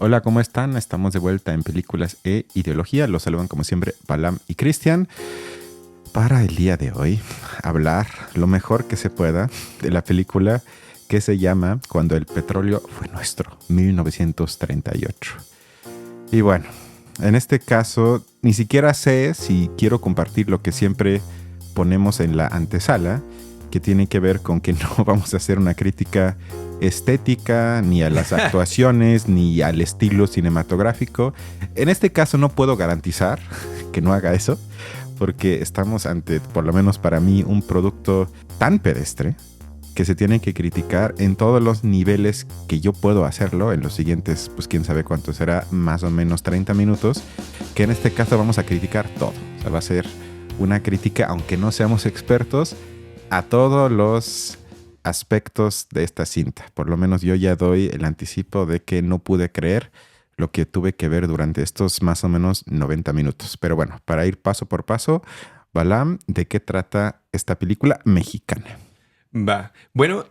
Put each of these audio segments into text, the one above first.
Hola, ¿cómo están? Estamos de vuelta en Películas e Ideología. Los saludan como siempre Balam y Cristian para el día de hoy hablar lo mejor que se pueda de la película que se llama Cuando el petróleo fue nuestro, 1938. Y bueno, en este caso ni siquiera sé si quiero compartir lo que siempre ponemos en la antesala, que tiene que ver con que no vamos a hacer una crítica estética, ni a las actuaciones, ni al estilo cinematográfico. En este caso no puedo garantizar que no haga eso, porque estamos ante, por lo menos para mí, un producto tan pedestre que se tiene que criticar en todos los niveles que yo puedo hacerlo en los siguientes, pues quién sabe cuánto será, más o menos 30 minutos, que en este caso vamos a criticar todo. O sea, va a ser una crítica, aunque no seamos expertos, a todos los aspectos de esta cinta. Por lo menos yo ya doy el anticipo de que no pude creer lo que tuve que ver durante estos más o menos 90 minutos. Pero bueno, para ir paso por paso, Balam, ¿de qué trata esta película mexicana? Va. Bueno,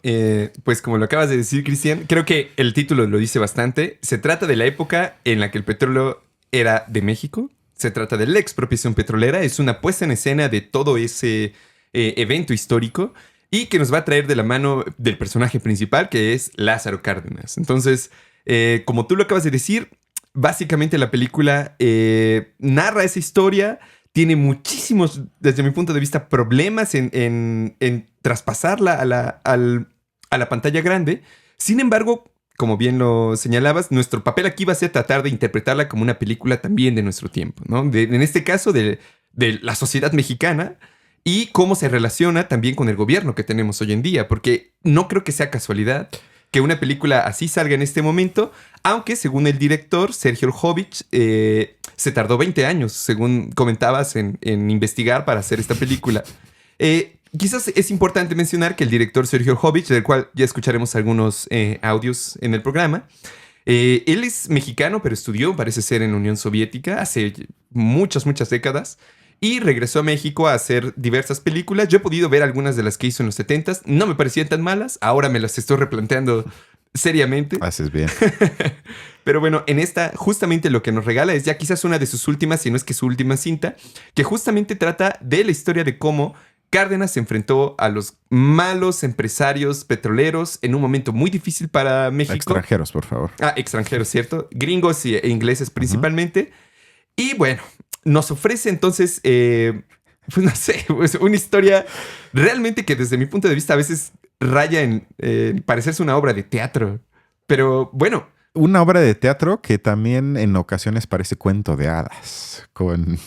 pues como lo acabas de decir, Cristian, creo que el título lo dice bastante. Se trata de la época en la que el petróleo era de México. Se trata de la expropiación petrolera. Es una puesta en escena de todo ese evento histórico y que nos va a traer de la mano del personaje principal, que es Lázaro Cárdenas. Entonces, como tú lo acabas de decir, básicamente la película narra esa historia. Tiene muchísimos, desde mi punto de vista, problemas en traspasarla a la pantalla grande. Sin embargo, como bien lo señalabas, nuestro papel aquí va a ser tratar de interpretarla como una película también de nuestro tiempo, ¿no? En este caso, de la sociedad mexicana y cómo se relaciona también con el gobierno que tenemos hoy en día, porque no creo que sea casualidad que una película así salga en este momento, aunque según el director, Sergio Orbich, se tardó 20 años, según comentabas, en investigar para hacer esta película. Quizás es importante mencionar que el director Sergio Orbich, del cual ya escucharemos algunos audios en el programa, él es mexicano, pero estudió, parece ser, en la Unión Soviética hace muchas décadas. Y regresó a México a hacer diversas películas. Yo he podido ver algunas de las que hizo en los 70s. No me parecían tan malas. Ahora me las estoy replanteando seriamente. Haces bien. Pero bueno, en esta justamente lo que nos regala es ya quizás una de sus últimas, si no es que su última cinta, que justamente trata de la historia de cómo Cárdenas se enfrentó a los malos empresarios petroleros en un momento muy difícil para México. Extranjeros, por favor. Extranjeros, ¿cierto? Gringos e ingleses principalmente. Y bueno, nos ofrece entonces, pues no sé, pues una historia realmente que desde mi punto de vista a veces raya en parecerse una obra de teatro. Pero bueno. Una obra de teatro que también en ocasiones parece cuento de hadas, con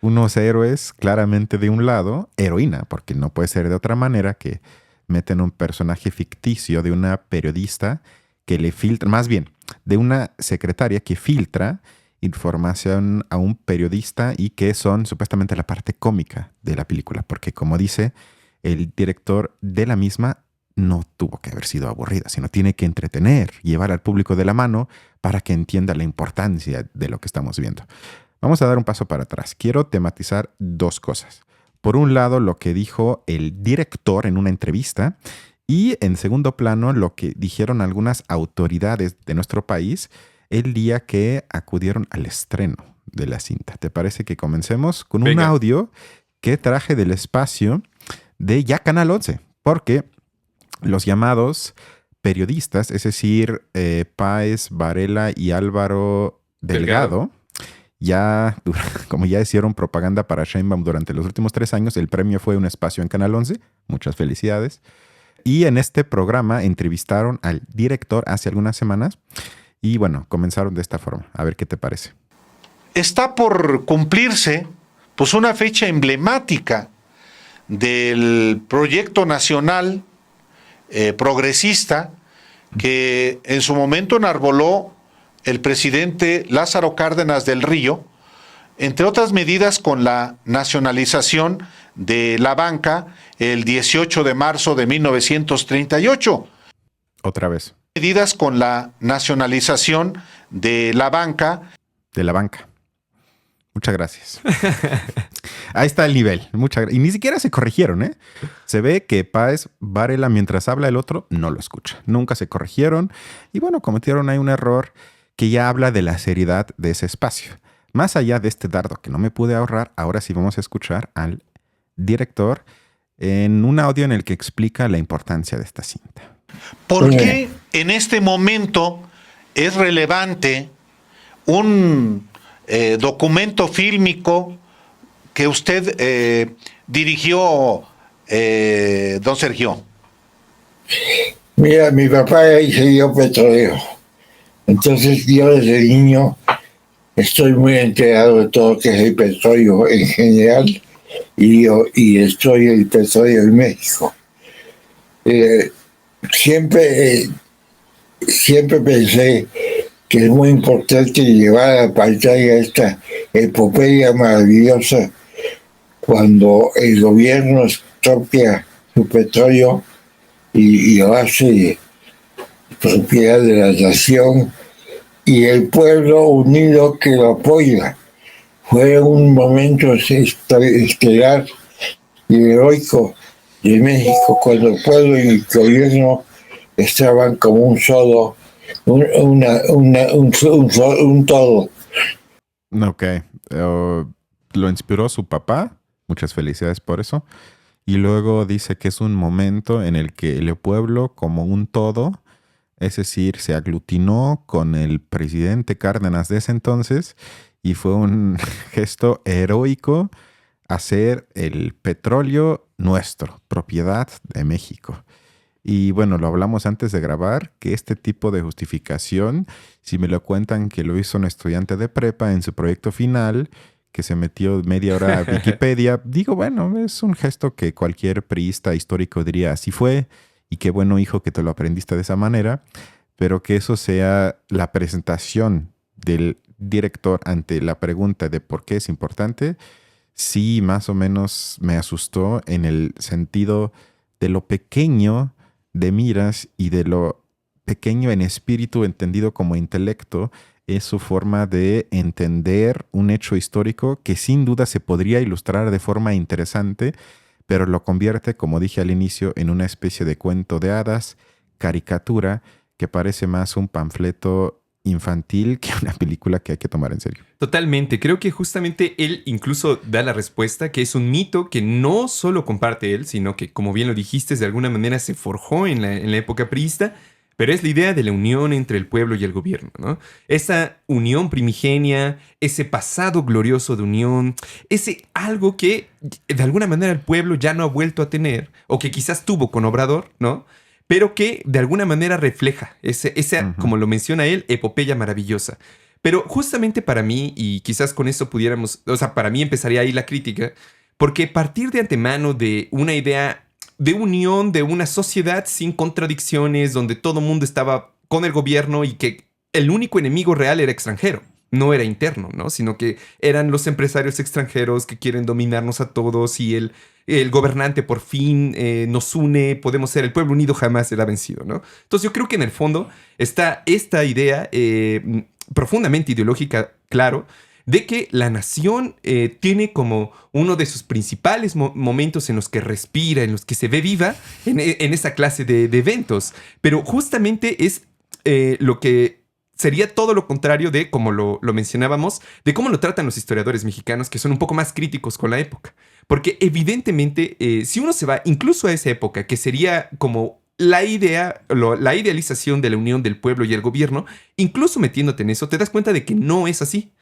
unos héroes claramente de un lado, heroína, porque no puede ser de otra manera, que meten un personaje ficticio de una periodista que le filtra, más bien, de una secretaria que filtra información a un periodista y que son supuestamente la parte cómica de la película, porque como dice el director de la misma, no tuvo que haber sido aburrida, sino tiene que entretener, llevar al público de la mano para que entienda la importancia de lo que estamos viendo. Vamos a dar un paso para atrás. Quiero tematizar dos cosas. Por un lado, lo que dijo el director en una entrevista y en segundo plano, lo que dijeron algunas autoridades de nuestro país el día que acudieron al estreno de la cinta. ¿Te parece que comencemos con un audio que traje del espacio de ya Canal 11? Porque los llamados periodistas, es decir, Páez, Varela y Álvaro Delgado, ya, como ya hicieron propaganda para Sheinbaum durante los últimos 3 años, el premio fue un espacio en Canal 11. Muchas felicidades. Y en este programa entrevistaron al director hace algunas semanas. Y bueno, comenzaron de esta forma. A ver qué te parece. Está por cumplirse pues una fecha emblemática del proyecto nacional progresista que en su momento enarboló el presidente Lázaro Cárdenas del Río, entre otras medidas con la nacionalización de la banca el 18 de marzo de 1938. Otra vez. Medidas con la nacionalización de la banca. De la banca. Muchas gracias. Ahí está el nivel. Y ni siquiera se corrigieron, ¿eh? Se ve que Páez Varela, mientras habla el otro, no lo escucha. Nunca se corrigieron. Y bueno, cometieron ahí un error que ya habla de la seriedad de ese espacio. Más allá de este dardo que no me pude ahorrar, ahora sí vamos a escuchar al director en un audio en el que explica la importancia de esta cinta. ¿Por qué en este momento es relevante un documento fílmico que usted dirigió, don Sergio? Mira, mi papá ingeniero petrolero. Entonces yo desde niño estoy muy enterado de todo lo que es el petróleo en general y estoy el petróleo en México. Siempre pensé que es muy importante llevar a la pantalla esta epopeya maravillosa cuando el gobierno expropia su petróleo y lo hace propiedad de la nación y el pueblo unido que lo apoya. Fue un momento estelar y heroico de México cuando el pueblo y el gobierno estaban como un solo, un todo. Ok. Lo inspiró su papá. Muchas felicidades por eso. Y luego dice que es un momento en el que el pueblo como un todo, es decir, se aglutinó con el presidente Cárdenas de ese entonces y fue un gesto heroico hacer el petróleo nuestro, propiedad de México. Y bueno, lo hablamos antes de grabar, que este tipo de justificación, si me lo cuentan que lo hizo un estudiante de prepa en su proyecto final, que se metió media hora a Wikipedia, digo, bueno, es un gesto que cualquier priista histórico diría, así fue, y qué bueno, hijo, que te lo aprendiste de esa manera, pero que eso sea la presentación del director ante la pregunta de por qué es importante, sí, más o menos me asustó en el sentido de lo pequeño de miras y de lo pequeño en espíritu entendido como intelecto es su forma de entender un hecho histórico que sin duda se podría ilustrar de forma interesante, pero lo convierte, como dije al inicio, en una especie de cuento de hadas, caricatura, que parece más un panfleto infantil que una película que hay que tomar en serio. Totalmente. Creo que justamente él incluso da la respuesta, que es un mito que no solo comparte él, sino que, como bien lo dijiste, de alguna manera se forjó en la época priista, pero es la idea de la unión entre el pueblo y el gobierno, ¿no? Esa unión primigenia, ese pasado glorioso de unión, ese algo que de alguna manera el pueblo ya no ha vuelto a tener, o que quizás tuvo con Obrador, ¿no? Pero que de alguna manera refleja esa, como lo menciona él, epopeya maravillosa. Pero justamente para mí, y quizás con eso pudiéramos, o sea, para mí empezaría ahí la crítica, porque partir de antemano de una idea de unión, de una sociedad sin contradicciones, donde todo el mundo estaba con el gobierno y que el único enemigo real era extranjero, no era interno, ¿no? Sino que eran los empresarios extranjeros que quieren dominarnos a todos y el gobernante por fin nos une, podemos ser el pueblo unido, jamás será vencido, ¿no? Entonces yo creo que en el fondo está esta idea profundamente ideológica, claro, de que la nación tiene como uno de sus principales momentos en los que respira, en los que se ve viva, en esa clase de eventos. Pero justamente es lo que sería todo lo contrario de, como lo mencionábamos, de cómo lo tratan los historiadores mexicanos, que son un poco más críticos con la época. Porque evidentemente, si uno se va incluso a esa época, que sería como la idea, la idealización de la unión del pueblo y el gobierno, incluso metiéndote en eso, te das cuenta de que no es así.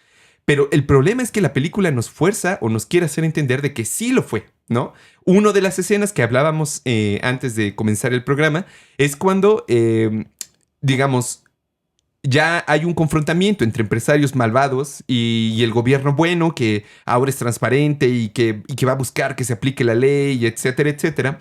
Pero el problema es que la película nos fuerza o nos quiere hacer entender de que sí lo fue, ¿no? Una de las escenas que hablábamos antes de comenzar el programa es cuando, digamos, ya hay un confrontamiento entre empresarios malvados y el gobierno bueno que ahora es transparente y que va a buscar que se aplique la ley, etcétera, etcétera.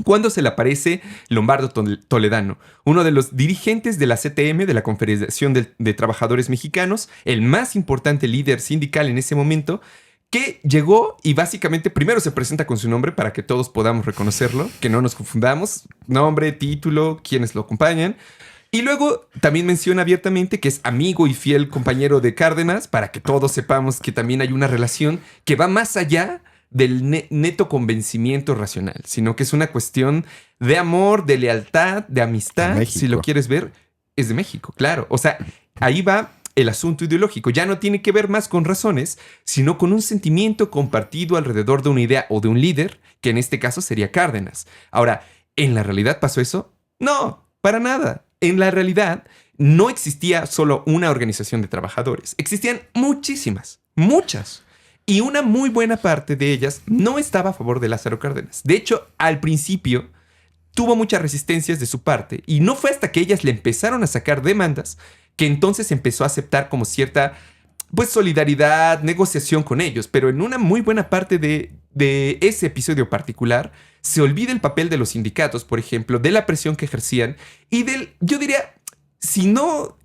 Cuando se le aparece Lombardo Toledano, uno de los dirigentes de la CTM, de la Confederación de Trabajadores Mexicanos, el más importante líder sindical en ese momento, que llegó y básicamente primero se presenta con su nombre para que todos podamos reconocerlo, que no nos confundamos, nombre, título, quienes lo acompañan. Y luego también menciona abiertamente que es amigo y fiel compañero de Cárdenas, para que todos sepamos que también hay una relación que va más allá del neto convencimiento racional, sino que es una cuestión de amor, de lealtad, de amistad, si lo quieres ver, es de México, claro. O sea, ahí va el asunto ideológico. Ya no tiene que ver más con razones, sino con un sentimiento compartido alrededor de una idea o de un líder, que en este caso sería Cárdenas. Ahora, ¿en la realidad pasó eso? No, para nada. En la realidad no existía solo una organización de trabajadores. Existían muchísimas, muchas. Y una muy buena parte de ellas no estaba a favor de Lázaro Cárdenas. De hecho, al principio tuvo muchas resistencias de su parte y no fue hasta que ellas le empezaron a sacar demandas que entonces empezó a aceptar como cierta, pues, solidaridad, negociación con ellos. Pero en una muy buena parte de ese episodio particular se olvida el papel de los sindicatos, por ejemplo, de la presión que ejercían y del, yo diría, si no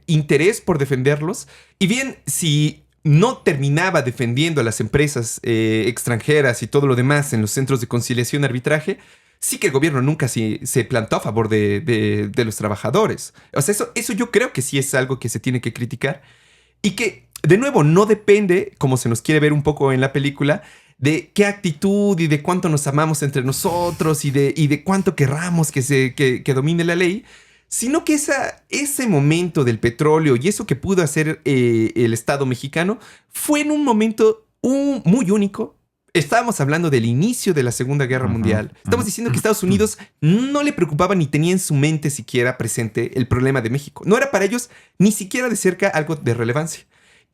interés por defenderlos, y bien, si no terminaba defendiendo a las empresas extranjeras y todo lo demás en los centros de conciliación y arbitraje, sí que el gobierno nunca se plantó a favor de los trabajadores. O sea, eso yo creo que sí es algo que se tiene que criticar y que, de nuevo, no depende, como se nos quiere ver un poco en la película, de qué actitud y de cuánto nos amamos entre nosotros y de cuánto querramos que domine la ley, sino que ese momento del petróleo y eso que pudo hacer el Estado mexicano fue en un momento muy único. Estábamos hablando del inicio de la Segunda Guerra Mundial. Estamos diciendo que Estados Unidos no le preocupaba ni tenía en su mente siquiera presente el problema de México. No era para ellos ni siquiera de cerca algo de relevancia.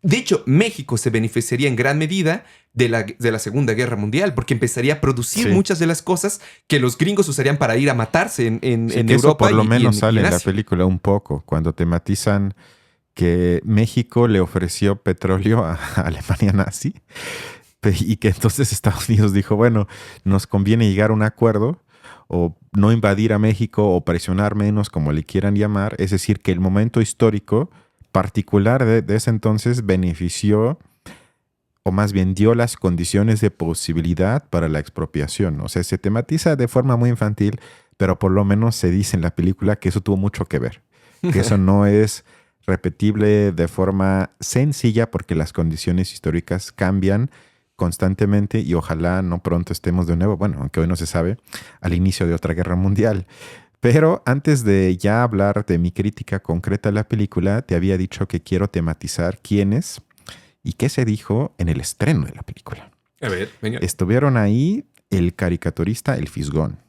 De hecho, México se beneficiaría en gran medida de la Segunda Guerra Mundial porque empezaría a producir muchas de las cosas que los gringos usarían para ir a matarse en Europa. Eso por lo menos sale en la película un poco, cuando tematizan que México le ofreció petróleo a Alemania nazi y que entonces Estados Unidos dijo, bueno, nos conviene llegar a un acuerdo o no invadir a México o presionar menos, como le quieran llamar. Es decir, que el momento histórico particular de ese entonces benefició, o más bien dio las condiciones de posibilidad para la expropiación. O sea, se tematiza de forma muy infantil, pero por lo menos se dice en la película que eso tuvo mucho que ver. Que eso no es repetible de forma sencilla porque las condiciones históricas cambian constantemente y ojalá no pronto estemos de nuevo, bueno, aunque hoy no se sabe, al inicio de otra guerra mundial. Pero antes de ya hablar de mi crítica concreta a la película, te había dicho que quiero tematizar quiénes y qué se dijo en el estreno de la película. A ver, venga. Estuvieron ahí el caricaturista El Fisgón,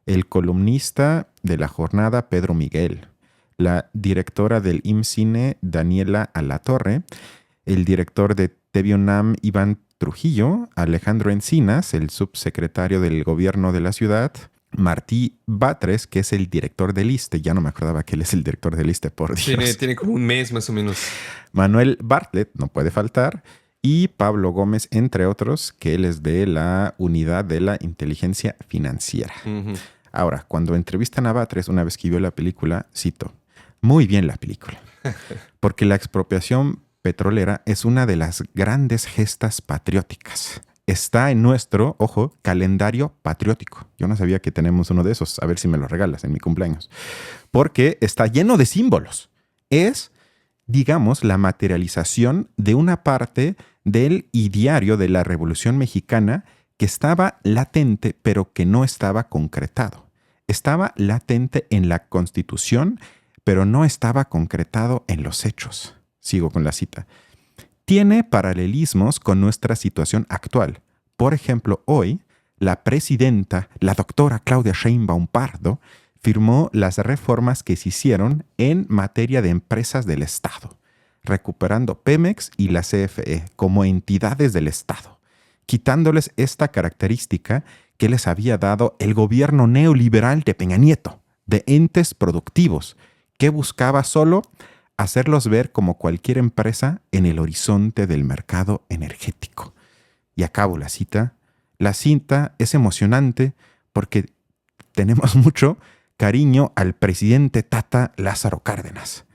el columnista de La Jornada Pedro Miguel, la directora del IMCINE Daniela Alatorre, el director de TV UNAM Iván Trujillo, Alejandro Encinas, el subsecretario del gobierno de la ciudad, Martí Batres, que es el director del ISSSTE. Ya no me acordaba que él es el director del ISSSTE, por Dios. Tiene como un mes más o menos. Manuel Bartlett, no puede faltar. Y Pablo Gómez, entre otros, que él es de la Unidad de la Inteligencia Financiera. Ahora, cuando entrevistan a Batres, una vez que vio la película, cito, muy bien la película. Porque la expropiación petrolera es una de las grandes gestas patrióticas. Está en nuestro, ojo, calendario patriótico. Yo no sabía que tenemos uno de esos. A ver si me lo regalas en mi cumpleaños. Porque está lleno de símbolos. Es, digamos, la materialización de una parte del ideario de la Revolución Mexicana que estaba latente, pero que no estaba concretado. Estaba latente en la Constitución, pero no estaba concretado en los hechos. Sigo con la cita. Tiene paralelismos con nuestra situación actual. Por ejemplo, hoy, la presidenta, la doctora Claudia Sheinbaum Pardo, firmó las reformas que se hicieron en materia de empresas del Estado, recuperando Pemex y la CFE como entidades del Estado, quitándoles esta característica que les había dado el gobierno neoliberal de Peña Nieto, de entes productivos, que buscaba solo hacerlos ver como cualquier empresa en el horizonte del mercado energético. Y acabo la cita. La cinta es emocionante porque tenemos mucho cariño al presidente Tata Lázaro Cárdenas.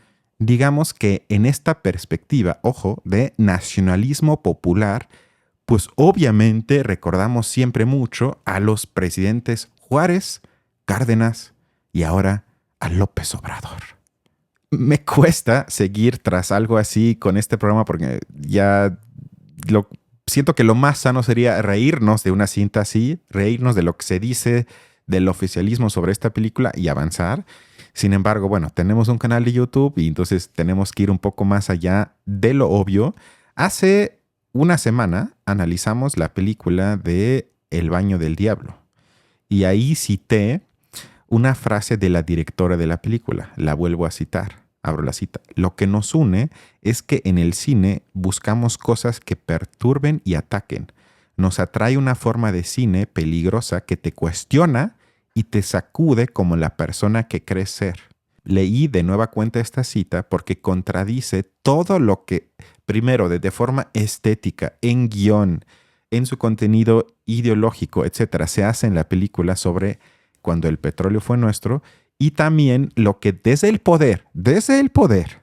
Digamos que en esta perspectiva, ojo, de nacionalismo popular, pues obviamente recordamos siempre mucho a los presidentes Juárez, Cárdenas y ahora a López Obrador. Me cuesta seguir tras algo así con este programa porque ya siento que lo más sano sería reírnos de una cinta así, reírnos de lo que se dice del oficialismo sobre esta película y avanzar. Sin embargo, bueno, tenemos un canal de YouTube y entonces tenemos que ir un poco más allá de lo obvio. Hace una semana analizamos la película de El baño del diablo y ahí cité una frase de la directora de la película. La vuelvo a citar. Abro la cita. Lo que nos une es que en el cine buscamos cosas que perturben y ataquen. Nos atrae una forma de cine peligrosa que te cuestiona y te sacude como la persona que crees ser. Leí de nueva cuenta esta cita porque contradice todo lo que, primero, de forma estética, en guión, en su contenido ideológico, etcétera, se hace en la película sobre cuando el petróleo fue nuestro, y también lo que desde el poder,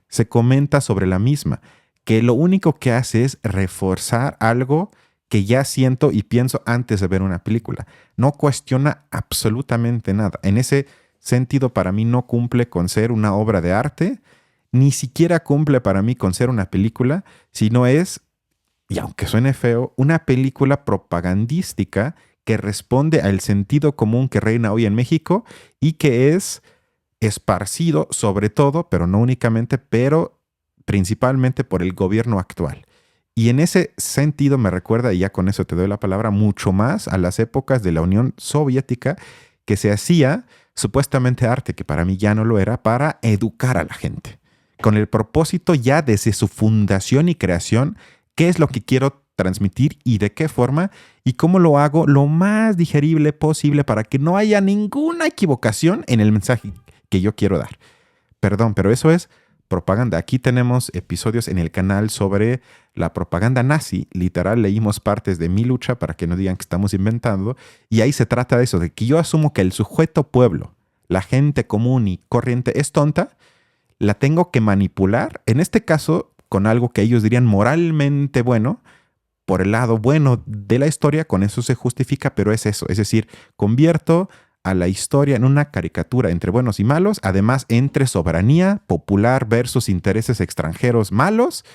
se comenta sobre la misma, que lo único que hace es reforzar algo que ya siento y pienso antes de ver una película. No cuestiona absolutamente nada. En ese sentido, para mí no cumple con ser una obra de arte, ni siquiera cumple para mí con ser una película, sino es, y aunque suene feo, una película propagandística que responde al sentido común que reina hoy en México y que es esparcido sobre todo, pero no únicamente, pero principalmente por el gobierno actual. Y en ese sentido me recuerda, y ya con eso te doy la palabra, mucho más a las épocas de la Unión Soviética, que se hacía supuestamente arte, que para mí ya no lo era, para educar a la gente. Con el propósito ya desde su fundación y creación, qué es lo que quiero transmitir y de qué forma, y cómo lo hago lo más digerible posible para que no haya ninguna equivocación en el mensaje que yo quiero dar. Perdón, pero eso es propaganda. Aquí tenemos episodios en el canal sobre la propaganda nazi. Literal, leímos partes de Mi Lucha para que no digan que estamos inventando. Y ahí se trata de eso, de que yo asumo que el sujeto pueblo, la gente común y corriente es tonta, la tengo que manipular, en este caso, con algo que ellos dirían moralmente bueno, por el lado bueno de la historia, con eso se justifica, pero es eso. Es decir, convierto a la historia en una caricatura entre buenos y malos, además entre soberanía popular versus intereses extranjeros malos,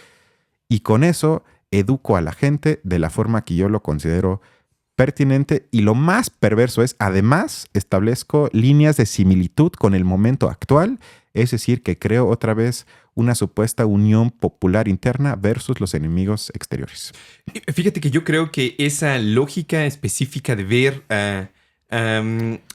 y con eso educo a la gente de la forma que yo lo considero pertinente, y lo más perverso es, además, establezco líneas de similitud con el momento actual, es decir, que creo otra vez una supuesta unión popular interna versus los enemigos exteriores. Fíjate que yo creo que esa lógica específica de ver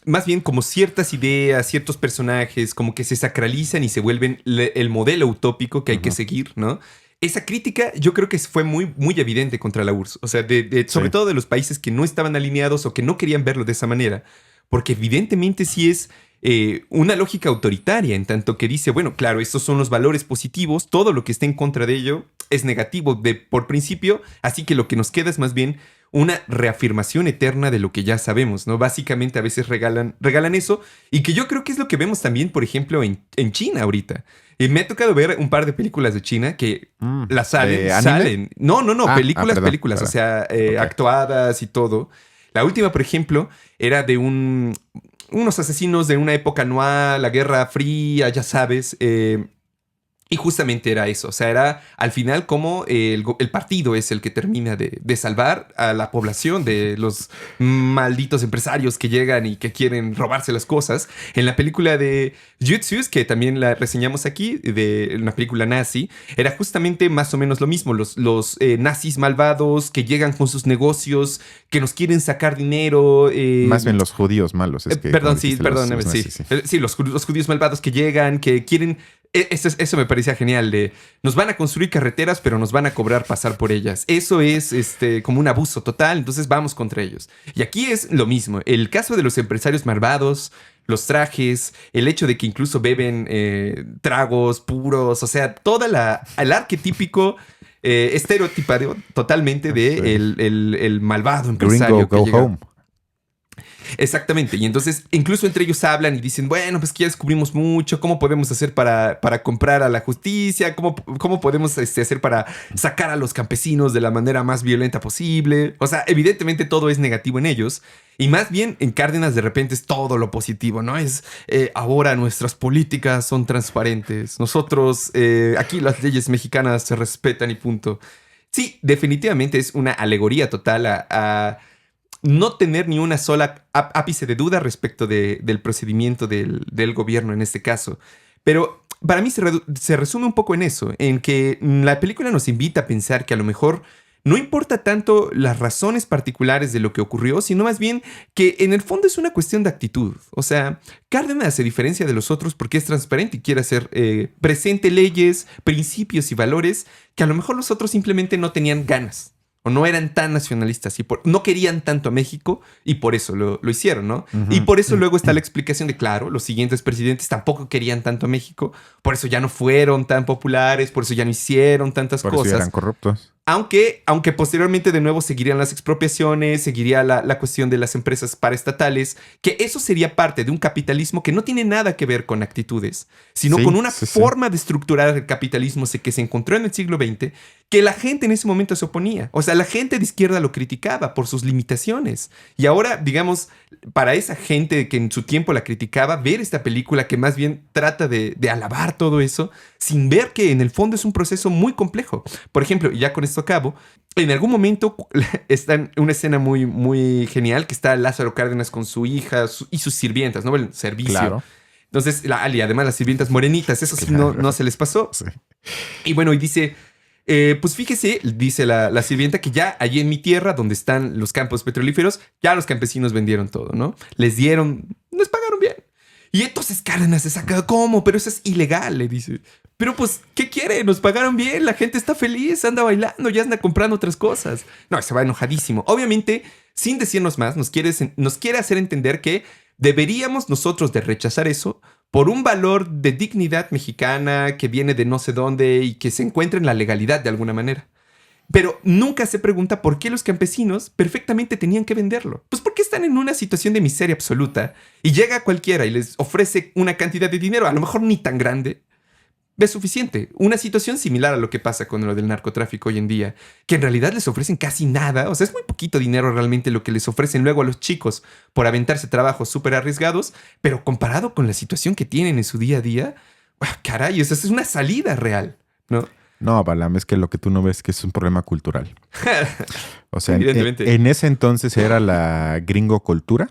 más bien como ciertas ideas, ciertos personajes, como que se sacralizan y se vuelven el modelo utópico que hay que seguir, ¿no? Esa crítica yo creo que fue muy, muy evidente contra la URSS. O sea, sobre todo de los países que no estaban alineados o que no querían verlo de esa manera. Porque evidentemente sí es una lógica autoritaria, en tanto que dice, bueno, claro, estos son los valores positivos, todo lo que esté en contra de ello es negativo por principio, así que lo que nos queda es más bien una reafirmación eterna de lo que ya sabemos, ¿no? Básicamente a veces regalan eso, y que yo creo que es lo que vemos también, por ejemplo, en China ahorita. Me ha tocado ver un par de películas de China que las salen. No, películas, perdón. o sea, actuadas y todo. La última, por ejemplo, era de unos asesinos de una época anual, la Guerra Fría, ya sabes, y justamente era eso, o sea, era al final como el partido es el que termina de salvar a la población de los malditos empresarios que llegan y que quieren robarse las cosas. En la película de Jutsus, que también la reseñamos aquí, de una película nazi, era justamente más o menos lo mismo, los nazis malvados que llegan con sus negocios, que nos quieren sacar dinero. Más bien los judíos malos. Es que, perdóname, sí. Sí, los judíos malvados que llegan, que quieren... Eso me parecía genial, de nos van a construir carreteras, pero nos van a cobrar pasar por ellas. Eso es como un abuso total, entonces vamos contra ellos. Y aquí es lo mismo. El caso de los empresarios malvados, los trajes, el hecho de que incluso beben tragos puros, o sea, el arquetípico estereotipado totalmente de el malvado empresario Gringo, que go llega. home. Exactamente. Y entonces incluso entre ellos hablan y dicen, bueno, pues que ya descubrimos mucho. ¿Cómo podemos hacer para comprar a la justicia? ¿Cómo podemos hacer para sacar a los campesinos de la manera más violenta posible? O sea, evidentemente todo es negativo en ellos. Y más bien en Cárdenas de repente es todo lo positivo, ¿no? Es ahora nuestras políticas son transparentes. Nosotros, aquí las leyes mexicanas se respetan y punto. Sí, definitivamente es una alegoría total a no tener ni una sola ápice de duda respecto del procedimiento del gobierno en este caso. Pero para mí se resume un poco en eso, en que la película nos invita a pensar que a lo mejor no importa tanto las razones particulares de lo que ocurrió, sino más bien que en el fondo es una cuestión de actitud. O sea, Cárdenas se diferencia de los otros porque es transparente y quiere hacer presente leyes, principios y valores que a lo mejor los otros simplemente no tenían ganas. O no eran tan nacionalistas y no querían tanto a México y por eso lo hicieron, ¿no? Uh-huh. Y por eso luego está la explicación de, claro, los siguientes presidentes tampoco querían tanto a México, por eso ya no fueron tan populares, por eso ya no hicieron tantas cosas. Por eso eran corruptos. Aunque posteriormente de nuevo seguirían las expropiaciones, seguiría la cuestión de las empresas paraestatales, que eso sería parte de un capitalismo que no tiene nada que ver con actitudes, sino con una forma de estructurar el capitalismo que se encontró en el siglo XX, que la gente en ese momento se oponía. O sea, la gente de izquierda lo criticaba por sus limitaciones. Y ahora, digamos, para esa gente que en su tiempo la criticaba, ver esta película que más bien trata de alabar todo eso, sin ver que en el fondo es un proceso muy complejo. Por ejemplo, ya con esto acabo, en algún momento está en una escena muy, muy genial que está Lázaro Cárdenas con su hija y sus sirvientas, ¿no? El servicio. Claro. Entonces, y además las sirvientas morenitas, eso sí no se les pasó. Sí. Y bueno, y dice... pues fíjese, dice la sirvienta, que ya allí en mi tierra, donde están los campos petrolíferos, ya los campesinos vendieron todo, ¿no? Les pagaron bien. Y entonces Cárdenas se saca, ¿cómo? Pero eso es ilegal, le dice. Pero pues, ¿qué quiere? Nos pagaron bien, la gente está feliz, anda bailando, ya anda comprando otras cosas. No, se va enojadísimo. Obviamente, sin decirnos más, nos quiere hacer entender que deberíamos nosotros de rechazar eso por un valor de dignidad mexicana que viene de no sé dónde y que se encuentra en la legalidad de alguna manera. Pero nunca se pregunta por qué los campesinos perfectamente tenían que venderlo. Pues porque están en una situación de miseria absoluta y llega cualquiera y les ofrece una cantidad de dinero, a lo mejor ni tan grande, es suficiente. Una situación similar a lo que pasa con lo del narcotráfico hoy en día, que en realidad les ofrecen casi nada. O sea, es muy poquito dinero realmente lo que les ofrecen luego a los chicos por aventarse trabajos súper arriesgados, pero comparado con la situación que tienen en su día a día, caray, esa es una salida real, ¿no? No, Balam, es que lo que tú no ves es que es un problema cultural. O sea, en ese entonces era la gringocultura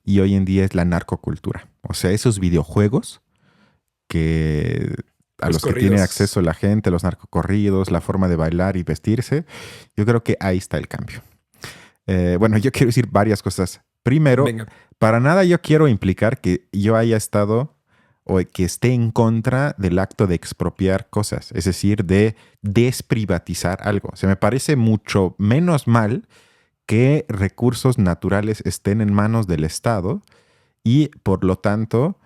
y hoy en día es la narcocultura. O sea, esos videojuegos que... a los que tiene acceso la gente, los narcocorridos, la forma de bailar y vestirse. Yo creo que ahí está el cambio. Bueno, yo quiero decir varias cosas. Primero, para nada yo quiero implicar que yo haya estado o que esté en contra del acto de expropiar cosas, es decir, de desprivatizar algo. O sea, me parece mucho menos mal que recursos naturales estén en manos del Estado y, por lo tanto,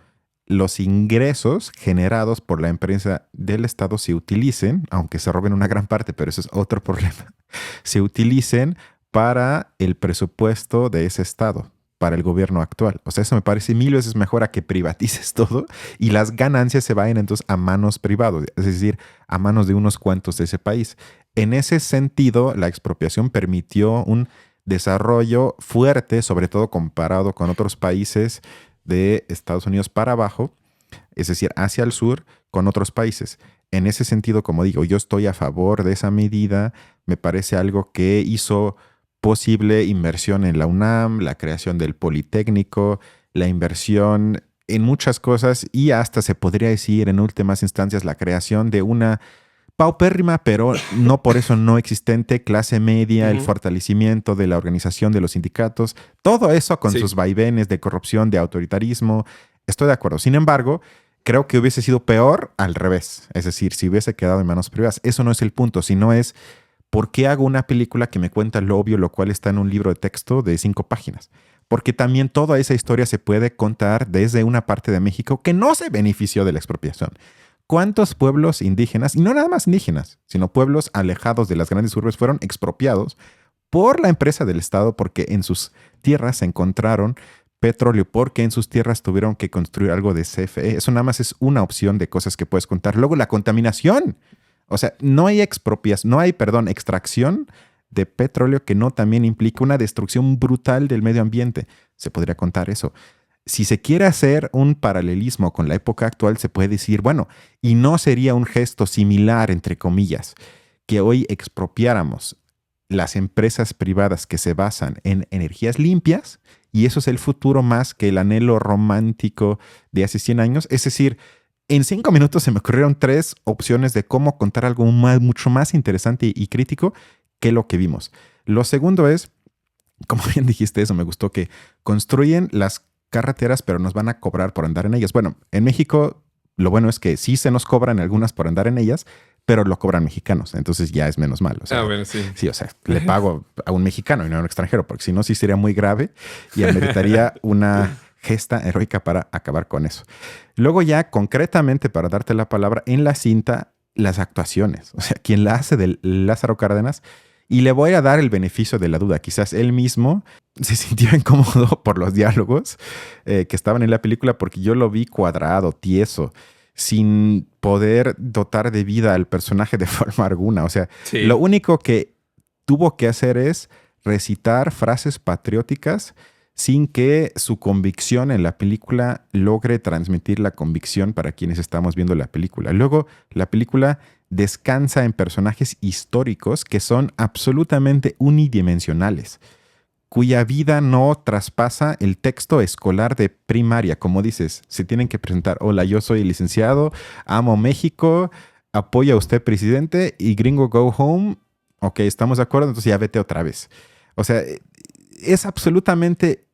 los ingresos generados por la empresa del Estado se utilicen, aunque se roben una gran parte, pero eso es otro problema, se utilicen para el presupuesto de ese Estado, para el gobierno actual. O sea, eso me parece 1000 veces mejor a que privatices todo y las ganancias se vayan entonces a manos privadas, es decir, a manos de unos cuantos de ese país. En ese sentido, la expropiación permitió un desarrollo fuerte, sobre todo comparado con otros países de Estados Unidos para abajo, es decir, hacia el sur, con otros países. En ese sentido, como digo, yo estoy a favor de esa medida. Me parece algo que hizo posible inversión en la UNAM, la creación del Politécnico, la inversión en muchas cosas y hasta se podría decir en últimas instancias la creación de una paupérrima, pero no por eso no existente, clase media, el fortalecimiento de la organización de los sindicatos, todo eso con sus vaivenes de corrupción, de autoritarismo. Estoy de acuerdo. Sin embargo, creo que hubiese sido peor al revés. Es decir, si hubiese quedado en manos privadas. Eso no es el punto, sino es ¿por qué hago una película que me cuenta lo obvio, lo cual está en un libro de texto de 5 páginas? Porque también toda esa historia se puede contar desde una parte de México que no se benefició de la expropiación. ¿Cuántos pueblos indígenas, y no nada más indígenas, sino pueblos alejados de las grandes urbes, fueron expropiados por la empresa del Estado porque en sus tierras se encontraron petróleo, porque en sus tierras tuvieron que construir algo de CFE? Eso nada más es una opción de cosas que puedes contar. Luego la contaminación. O sea, no hay extracción de petróleo que no también implica una destrucción brutal del medio ambiente. Se podría contar eso. Si se quiere hacer un paralelismo con la época actual, se puede decir, bueno, y no sería un gesto similar, entre comillas, que hoy expropiáramos las empresas privadas que se basan en energías limpias, y eso es el futuro más que el anhelo romántico de hace 100 años. Es decir, en 5 minutos se me ocurrieron 3 opciones de cómo contar algo mucho más interesante y crítico que lo que vimos. Lo segundo es, como bien dijiste eso, me gustó que construyen las carreteras, pero nos van a cobrar por andar en ellas. Bueno, en México lo bueno es que sí se nos cobran algunas por andar en ellas, pero lo cobran mexicanos, entonces ya es menos malo. O sea, bueno, sí. Sí, o sea, le pago a un mexicano y no a un extranjero, porque si no, sí sería muy grave y ameritaría una gesta heroica para acabar con eso. Luego ya, concretamente, para darte la palabra, en la cinta, las actuaciones. O sea, quien la hace de Lázaro Cárdenas, y le voy a dar el beneficio de la duda. Quizás él mismo se sintió incómodo por los diálogos que estaban en la película, porque yo lo vi cuadrado, tieso, sin poder dotar de vida al personaje de forma alguna. O sea, Sí. lo único que tuvo que hacer es recitar frases patrióticas sin que su convicción en la película logre transmitir la convicción para quienes estamos viendo la película. Luego, la película descansa en personajes históricos que son absolutamente unidimensionales, cuya vida no traspasa el texto escolar de primaria. Como dices, se tienen que presentar: hola, yo soy el licenciado, amo México, apoya a usted, presidente, y gringo go home. Ok, estamos de acuerdo, entonces ya vete otra vez. O sea, es absolutamente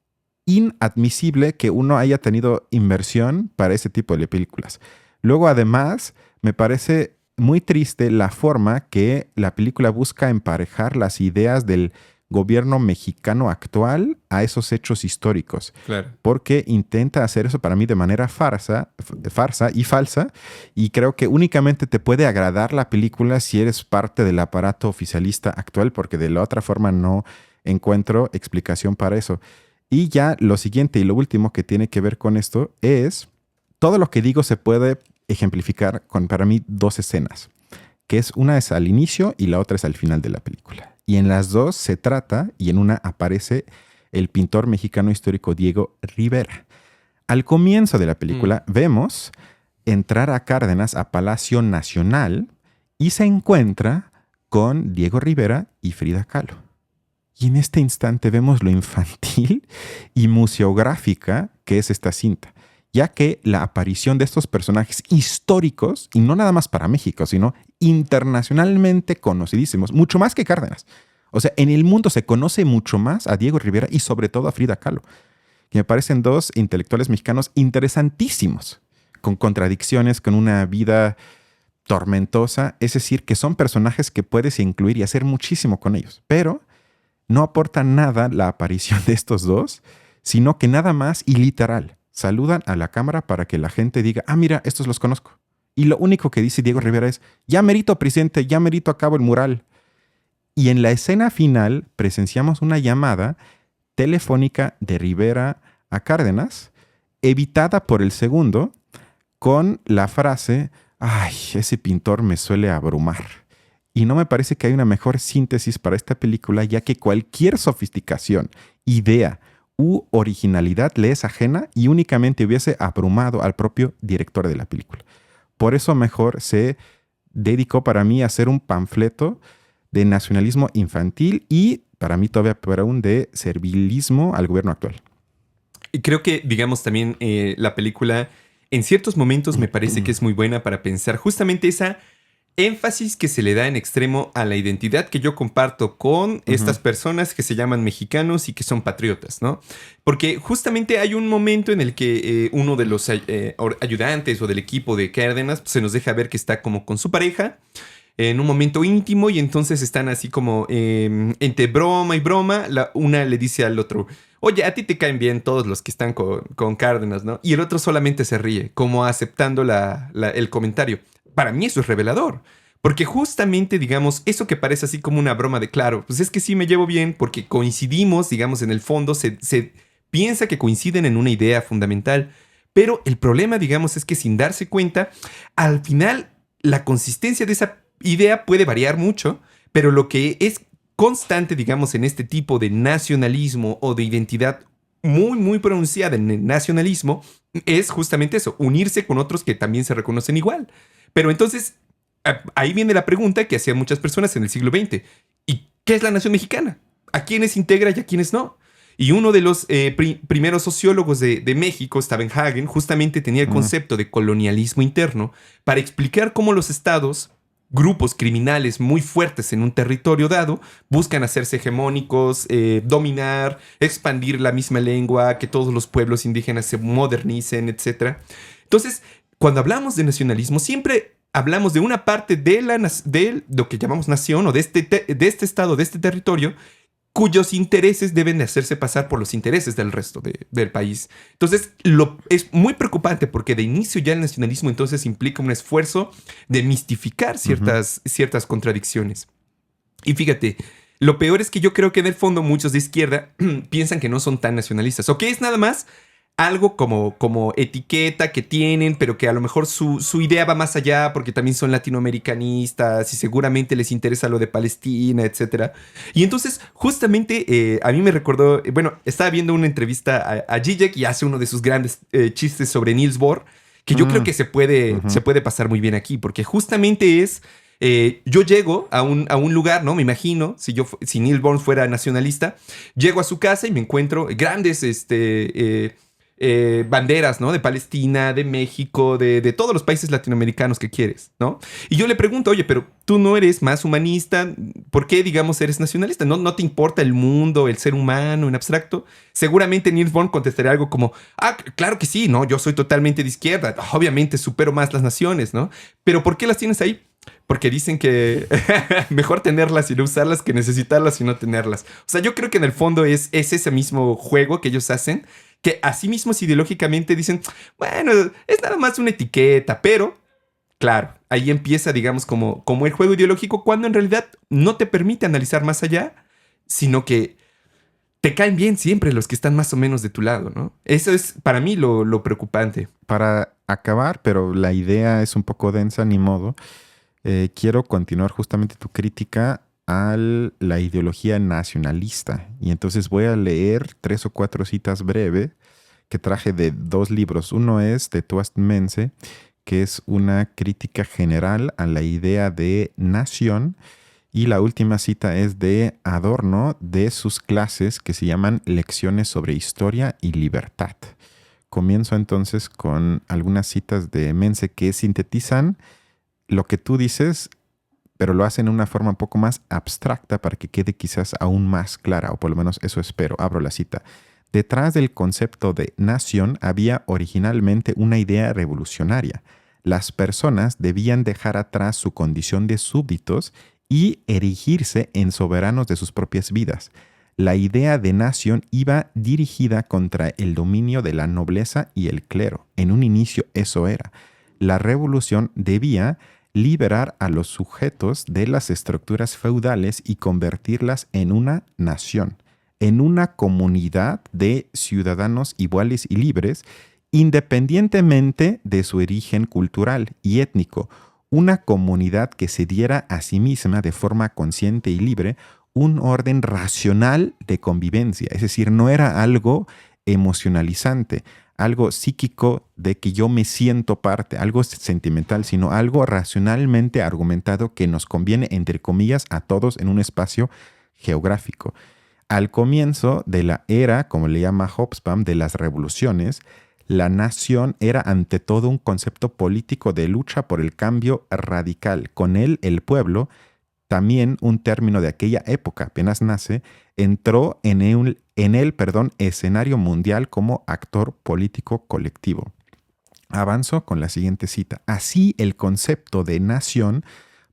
inadmisible que uno haya tenido inversión para ese tipo de películas. Luego, además, me parece muy triste la forma que la película busca emparejar las ideas del gobierno mexicano actual a esos hechos históricos. Claro. Porque intenta hacer eso para mí de manera farsa y falsa, y creo que únicamente te puede agradar la película si eres parte del aparato oficialista actual, porque de la otra forma no encuentro explicación para eso. Y ya lo siguiente y lo último que tiene que ver con esto es, todo lo que digo se puede ejemplificar con, para mí, 2 escenas, que es una es al inicio y la otra es al final de la película. Y en las dos se trata, y en una aparece el pintor mexicano histórico Diego Rivera. Al comienzo de la película vemos entrar a Cárdenas a Palacio Nacional y se encuentra con Diego Rivera y Frida Kahlo. Y en este instante vemos lo infantil y museográfica que es esta cinta, ya que la aparición de estos personajes históricos, y no nada más para México, sino internacionalmente conocidísimos, mucho más que Cárdenas. O sea, en el mundo se conoce mucho más a Diego Rivera y sobre todo a Frida Kahlo, que me parecen 2 intelectuales mexicanos interesantísimos, con contradicciones, con una vida tormentosa. Es decir, que son personajes que puedes incluir y hacer muchísimo con ellos, pero no aporta nada la aparición de estos 2, sino que nada más y literal saludan a la cámara para que la gente diga: ah, mira, estos los conozco. Y lo único que dice Diego Rivera es: ya merito, presidente, ya merito, acabo el mural. Y en la escena final presenciamos una llamada telefónica de Rivera a Cárdenas, evitada por el segundo, con la frase: ay, ese pintor me suele abrumar. Y no me parece que hay una mejor síntesis para esta película, ya que cualquier sofisticación, idea u originalidad le es ajena y únicamente hubiese abrumado al propio director de la película. Por eso mejor se dedicó para mí a hacer un panfleto de nacionalismo infantil y, para mí todavía peor aún, de servilismo al gobierno actual. Y creo que, digamos, también la película en ciertos momentos me parece que es muy buena para pensar justamente esa énfasis que se le da en extremo a la identidad que yo comparto con estas personas que se llaman mexicanos y que son patriotas, ¿no? Porque justamente hay un momento en el que uno de los ayudantes o del equipo de Cárdenas se nos deja ver que está como con su pareja en un momento íntimo, y entonces están así como entre broma y broma. Una le dice al otro: oye, a ti te caen bien todos los que están con Cárdenas, ¿no? Y el otro solamente se ríe, como aceptando el comentario. Para mí eso es revelador, porque justamente, digamos, eso que parece así como una broma de claro, pues es que sí me llevo bien porque coincidimos, digamos, en el fondo se piensa que coinciden en una idea fundamental, pero el problema, digamos, es que sin darse cuenta, al final la consistencia de esa idea puede variar mucho, pero lo que es constante, digamos, en este tipo de nacionalismo o de identidad muy, muy pronunciada en el nacionalismo es justamente eso, unirse con otros que también se reconocen igual. Pero entonces, ahí viene la pregunta que hacían muchas personas en el siglo XX. ¿Y ¿qué es la nación mexicana? ¿A quiénes integra y a quiénes no? Y uno de los primeros sociólogos de México, Stavenhagen, justamente tenía el concepto de colonialismo interno para explicar cómo los estados, grupos criminales muy fuertes en un territorio dado, buscan hacerse hegemónicos, dominar, expandir la misma lengua, que todos los pueblos indígenas se modernicen, etc. Entonces, cuando hablamos de nacionalismo, siempre hablamos de una parte de lo que llamamos nación o de este estado, de este territorio, cuyos intereses deben de hacerse pasar por los intereses del resto del país. Entonces, es muy preocupante porque de inicio ya el nacionalismo entonces implica un esfuerzo de mistificar ciertas contradicciones. Y fíjate, lo peor es que yo creo que en el fondo muchos de izquierda piensan que no son tan nacionalistas, o que es nada más algo como etiqueta que tienen, pero que a lo mejor su idea va más allá porque también son latinoamericanistas y seguramente les interesa lo de Palestina, etc. Y entonces, justamente, a mí me recordó, bueno, estaba viendo una entrevista a Zizek y hace uno de sus grandes chistes sobre Niels Bohr, que yo creo que se puede pasar muy bien aquí, porque justamente es... yo llego a un lugar, ¿no? Me imagino, si Niels Bohr fuera nacionalista, llego a su casa y me encuentro grandes banderas, ¿no? De Palestina, de México, de todos los países latinoamericanos que quieres, ¿no? Y yo le pregunto, oye, pero tú no eres más humanista, ¿por qué, digamos, eres nacionalista? ¿No te importa el mundo, el ser humano en abstracto? Seguramente Niels Bohr contestaría algo como, claro que sí, ¿no? Yo soy totalmente de izquierda, obviamente supero más las naciones, ¿no? Pero ¿por qué las tienes ahí? Porque dicen que mejor tenerlas y no usarlas que necesitarlas y no tenerlas. O sea, yo creo que en el fondo es ese mismo juego que ellos hacen, que así mismos ideológicamente dicen, bueno, es nada más una etiqueta, pero claro, ahí empieza, digamos, como el juego ideológico, cuando en realidad no te permite analizar más allá, sino que te caen bien siempre los que están más o menos de tu lado, ¿no? Eso es para mí lo preocupante. Para acabar, pero la idea es un poco densa, ni modo, quiero continuar justamente tu crítica a la ideología nacionalista. Y entonces voy a leer 3 o 4 citas breves que traje de 2 libros. Uno es de Tuast Mense, que es una crítica general a la idea de nación. Y la última cita es de Adorno, de sus clases que se llaman Lecciones sobre Historia y Libertad. Comienzo entonces con algunas citas de Mense que sintetizan lo que tú dices, pero lo hacen de una forma un poco más abstracta para que quede quizás aún más clara, o por lo menos eso espero. Abro la cita. Detrás del concepto de nación había originalmente una idea revolucionaria. Las personas debían dejar atrás su condición de súbditos y erigirse en soberanos de sus propias vidas. La idea de nación iba dirigida contra el dominio de la nobleza y el clero. En un inicio eso era. La revolución debía liberar a los sujetos de las estructuras feudales y convertirlas en una nación, en una comunidad de ciudadanos iguales y libres, independientemente de su origen cultural y étnico, una comunidad que se diera a sí misma de forma consciente y libre un orden racional de convivencia. Es decir, no era algo emocionalizante, algo psíquico de que yo me siento parte, algo sentimental, sino algo racionalmente argumentado que nos conviene, entre comillas, a todos en un espacio geográfico. Al comienzo de la era, como le llama Hobsbawm, de las revoluciones, la nación era ante todo un concepto político de lucha por el cambio radical. Con él, el pueblo, también un término de aquella época, apenas nace, entró en el escenario mundial como actor político colectivo. Avanzo con la siguiente cita. Así, el concepto de nación,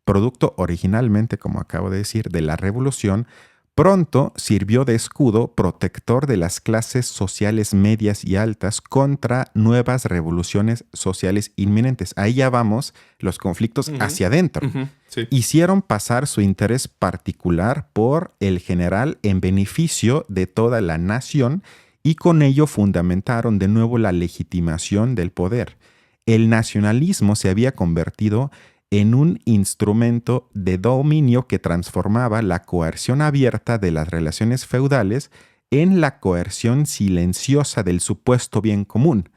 producto originalmente, como acabo de decir, de la revolución, pronto sirvió de escudo protector de las clases sociales medias y altas contra nuevas revoluciones sociales inminentes. Ahí ya vamos, los conflictos hacia adentro. Sí. Hicieron pasar su interés particular por el general en beneficio de toda la nación y con ello fundamentaron de nuevo la legitimación del poder. El nacionalismo se había convertido en un instrumento de dominio que transformaba la coerción abierta de las relaciones feudales en la coerción silenciosa del supuesto bien común.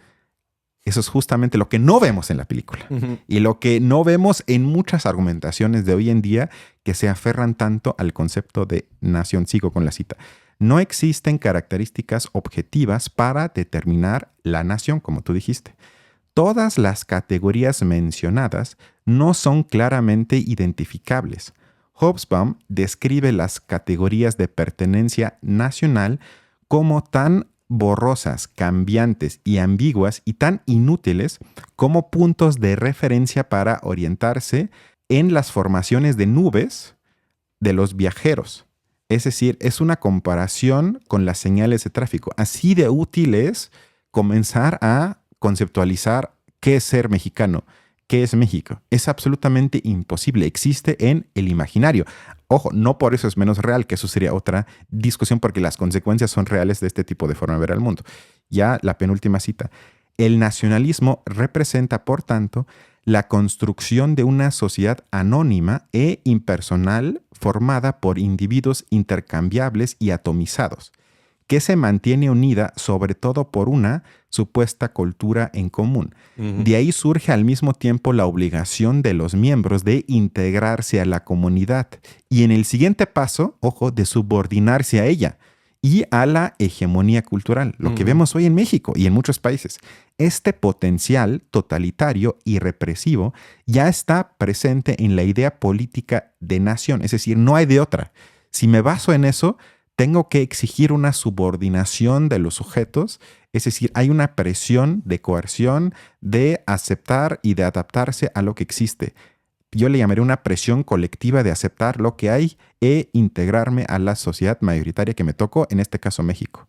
Eso es justamente lo que no vemos en la película y lo que no vemos en muchas argumentaciones de hoy en día que se aferran tanto al concepto de nación. Sigo con la cita. No existen características objetivas para determinar la nación, como tú dijiste. Todas las categorías mencionadas no son claramente identificables. Hobsbawm describe las categorías de pertenencia nacional como tan borrosas, cambiantes y ambiguas y tan inútiles como puntos de referencia para orientarse en las formaciones de nubes de los viajeros. Es decir, es una comparación con las señales de tráfico. Así de útil es comenzar a conceptualizar qué es ser mexicano, qué es México. Es absolutamente imposible. Existe en el imaginario. Ojo, no por eso es menos real, que eso sería otra discusión, porque las consecuencias son reales de este tipo de forma de ver al mundo. Ya la penúltima cita. El nacionalismo representa, por tanto, la construcción de una sociedad anónima e impersonal formada por individuos intercambiables y atomizados, que se mantiene unida sobre todo por una supuesta cultura en común. De ahí surge al mismo tiempo la obligación de los miembros de integrarse a la comunidad y en el siguiente paso, ojo, de subordinarse a ella y a la hegemonía cultural, lo que vemos hoy en México y en muchos países. Este potencial totalitario y represivo ya está presente en la idea política de nación, es decir, no hay de otra. Si me baso en eso, tengo que exigir una subordinación de los sujetos, es decir, hay una presión de coerción de aceptar y de adaptarse a lo que existe. Yo le llamaré una presión colectiva de aceptar lo que hay e integrarme a la sociedad mayoritaria que me tocó, en este caso México.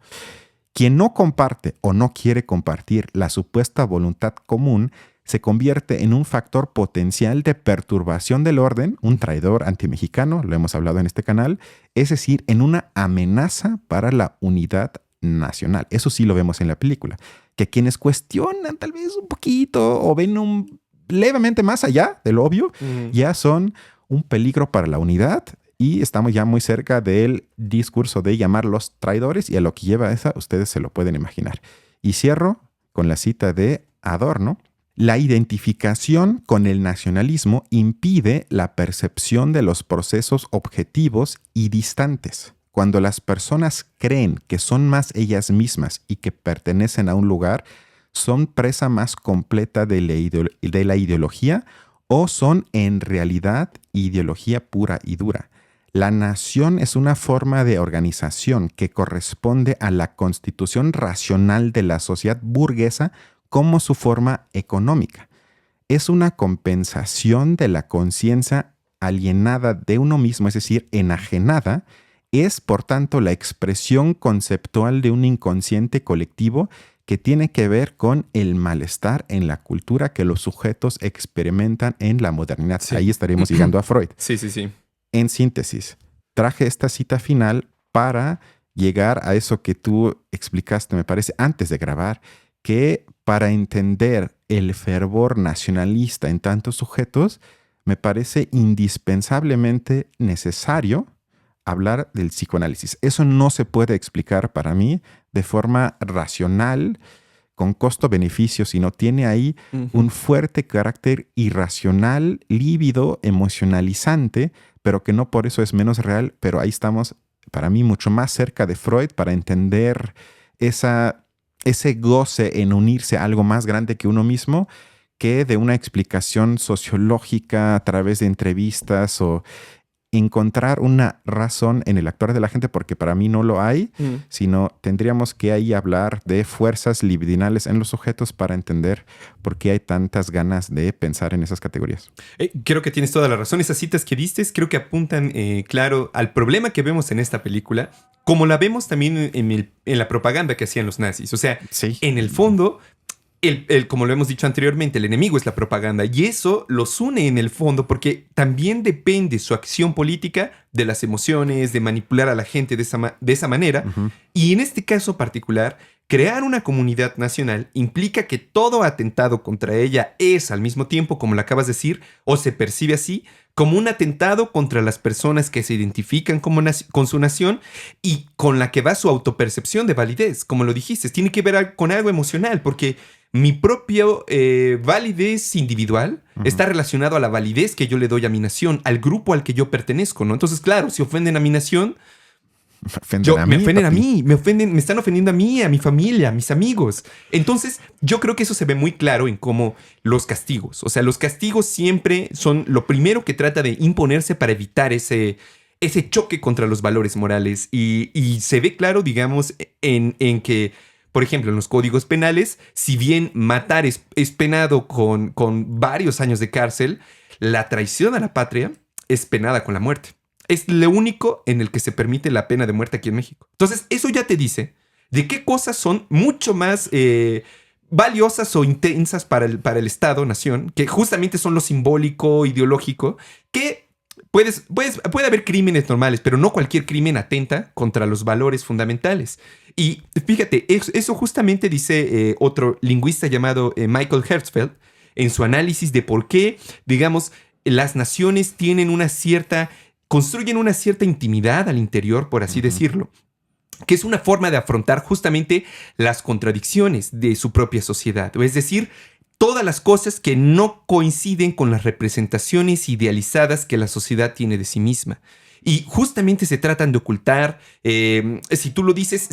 Quien no comparte o no quiere compartir la supuesta voluntad común se convierte en un factor potencial de perturbación del orden, un traidor antimexicano, lo hemos hablado en este canal, es decir, en una amenaza para la unidad nacional. Eso sí lo vemos en la película, que quienes cuestionan tal vez un poquito o ven levemente más allá de lo obvio, ya son un peligro para la unidad y estamos ya muy cerca del discurso de llamarlos traidores y a lo que lleva esa, ustedes se lo pueden imaginar. Y cierro con la cita de Adorno. La identificación con el nacionalismo impide la percepción de los procesos objetivos y distantes. Cuando las personas creen que son más ellas mismas y que pertenecen a un lugar, son presa más completa de la ideología o son en realidad ideología pura y dura. La nación es una forma de organización que corresponde a la constitución racional de la sociedad burguesa como su forma económica. Es una compensación de la conciencia alienada de uno mismo, es decir, enajenada. Es, por tanto, la expresión conceptual de un inconsciente colectivo que tiene que ver con el malestar en la cultura que los sujetos experimentan en la modernidad. Sí. Ahí estaremos llegando a Freud. Sí. En síntesis, traje esta cita final para llegar a eso que tú explicaste, me parece, antes de grabar, que para entender el fervor nacionalista en tantos sujetos, me parece indispensablemente necesario hablar del psicoanálisis. Eso no se puede explicar para mí de forma racional, con costo-beneficio, sino tiene ahí un fuerte carácter irracional, lívido, emocionalizante, pero que no por eso es menos real. Pero ahí estamos, para mí, mucho más cerca de Freud para entender ese goce en unirse a algo más grande que uno mismo, que de una explicación sociológica a través de entrevistas o encontrar una razón en el actuar de la gente, porque para mí no lo hay, sino tendríamos que ahí hablar de fuerzas libidinales en los sujetos para entender por qué hay tantas ganas de pensar en esas categorías. Creo que tienes toda la razón. Esas citas que diste creo que apuntan, claro, al problema que vemos en esta película, como la vemos también en la propaganda que hacían los nazis. O sea, sí. En el fondo, como lo hemos dicho anteriormente, el enemigo es la propaganda y eso los une en el fondo porque también depende su acción política de las emociones, de manipular a la gente de esa manera. Y en este caso particular, crear una comunidad nacional implica que todo atentado contra ella es al mismo tiempo, como lo acabas de decir, o se percibe así, como un atentado contra las personas que se identifican con su nación y con la que va su autopercepción de validez. Como lo dijiste, tiene que ver con algo emocional, porque mi propia validez individual está relacionado a la validez que yo le doy a mi nación, al grupo al que yo pertenezco, ¿no? Entonces, claro, si ofenden a mi nación, me ofenden a mí, me están ofendiendo a mí, a mi familia, a mis amigos. Entonces, yo creo que eso se ve muy claro en cómo los castigos, o sea, los castigos siempre son lo primero que trata de imponerse para evitar ese choque contra los valores morales. Y se ve claro, digamos, en que, por ejemplo, en los códigos penales, si bien matar es penado con varios años de cárcel, la traición a la patria es penada con la muerte. Es lo único en el que se permite la pena de muerte aquí en México. Entonces, eso ya te dice de qué cosas son mucho más valiosas o intensas para el Estado, nación, que justamente son lo simbólico, ideológico, que puede haber crímenes normales, pero no cualquier crimen atenta contra los valores fundamentales. Y fíjate, eso justamente dice otro lingüista llamado Michael Herzfeld en su análisis de por qué, digamos, las naciones construyen una cierta intimidad al interior, por así decirlo, que es una forma de afrontar justamente las contradicciones de su propia sociedad. Es decir, todas las cosas que no coinciden con las representaciones idealizadas que la sociedad tiene de sí misma. Y justamente se tratan de ocultar, si tú lo dices,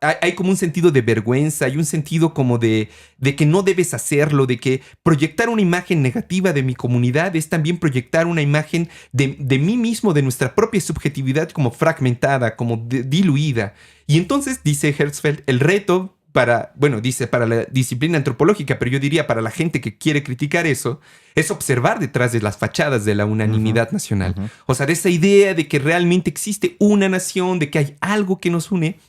hay como un sentido de vergüenza, hay un sentido como de que no debes hacerlo, de que proyectar una imagen negativa de mi comunidad es también proyectar una imagen de mí mismo, de nuestra propia subjetividad como fragmentada, como diluida. Y entonces, dice Herzfeld, el reto para la disciplina antropológica, pero yo diría para la gente que quiere criticar eso, es observar detrás de las fachadas de la unanimidad nacional. O sea, de esa idea de que realmente existe una nación, de que hay algo que nos une.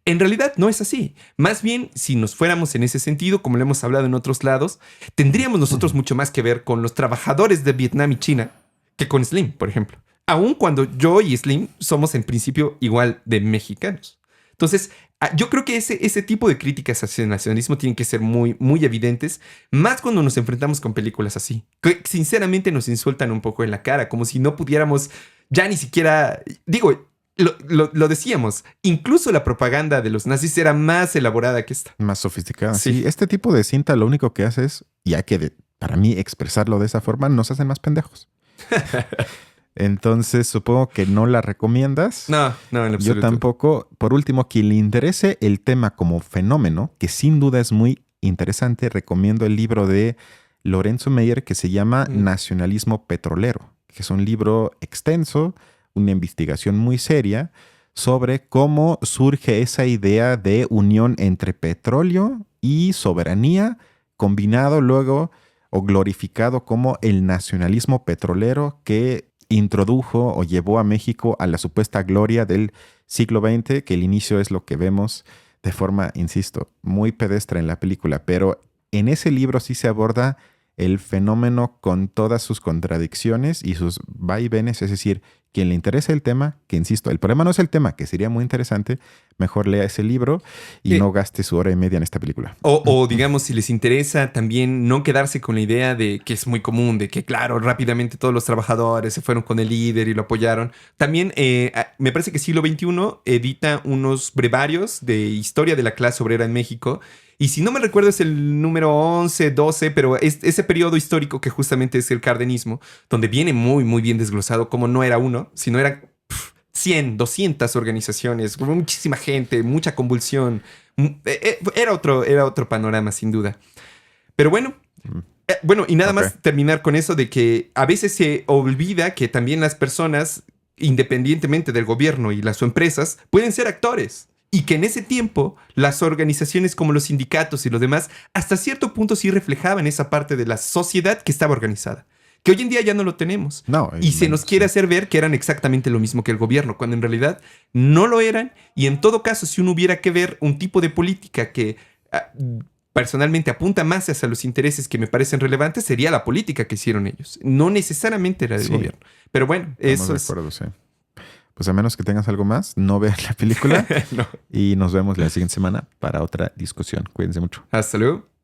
En realidad no es así. Más bien, si nos fuéramos en ese sentido, como lo hemos hablado en otros lados, tendríamos nosotros mucho más que ver con los trabajadores de Vietnam y China que con Slim, por ejemplo. Aun cuando yo y Slim somos en principio igual de mexicanos. Entonces, yo creo que ese tipo de críticas hacia el nacionalismo tienen que ser muy, muy evidentes, más cuando nos enfrentamos con películas así, que sinceramente nos insultan un poco en la cara, como si no pudiéramos ya ni siquiera... Digo, lo decíamos, incluso la propaganda de los nazis era más elaborada que esta. Más sofisticada. Sí, este tipo de cinta lo único que hace es, ya que para mí expresarlo de esa forma, nos hacen más pendejos. Entonces, supongo que no la recomiendas. No, en absoluto. Yo tampoco. Por último, quien le interese el tema como fenómeno, que sin duda es muy interesante, recomiendo el libro de Lorenzo Meyer que se llama Nacionalismo Petrolero, que es un libro extenso, una investigación muy seria sobre cómo surge esa idea de unión entre petróleo y soberanía, combinado luego o glorificado como el nacionalismo petrolero que introdujo o llevó a México a la supuesta gloria del siglo XX, que el inicio es lo que vemos de forma, insisto, muy pedestre en la película, pero en ese libro sí se aborda el fenómeno con todas sus contradicciones y sus vaivenes, es decir, quien le interesa el tema, que insisto, el problema no es el tema, que sería muy interesante, mejor lea ese libro y no gaste su hora y media en esta película. O digamos, si les interesa también no quedarse con la idea de que es muy común, de que claro, rápidamente todos los trabajadores se fueron con el líder y lo apoyaron. También me parece que Siglo XXI edita unos brevarios de historia de la clase obrera en México. Y si no me recuerdo es el número 11, 12, pero es ese periodo histórico que justamente es el cardenismo, donde viene muy, muy bien desglosado como no era uno, sino eran 100, 200 organizaciones, muchísima gente, mucha convulsión. Era otro panorama, sin duda. Pero bueno, y nada más terminar con eso de que a veces se olvida que también las personas, independientemente del gobierno y las empresas, pueden ser actores. Y que en ese tiempo las organizaciones como los sindicatos y los demás hasta cierto punto sí reflejaban esa parte de la sociedad que estaba organizada. Que hoy en día ya no lo tenemos. Y se nos quiere hacer ver que eran exactamente lo mismo que el gobierno, cuando en realidad no lo eran. Y en todo caso, si uno hubiera que ver un tipo de política que personalmente apunta más hacia los intereses que me parecen relevantes, sería la política que hicieron ellos. No necesariamente la del gobierno. Pero bueno, eso es... Sí. Pues a menos que tengas algo más, no veas la película. No. Y nos vemos la siguiente semana para otra discusión. Cuídense mucho. Hasta luego.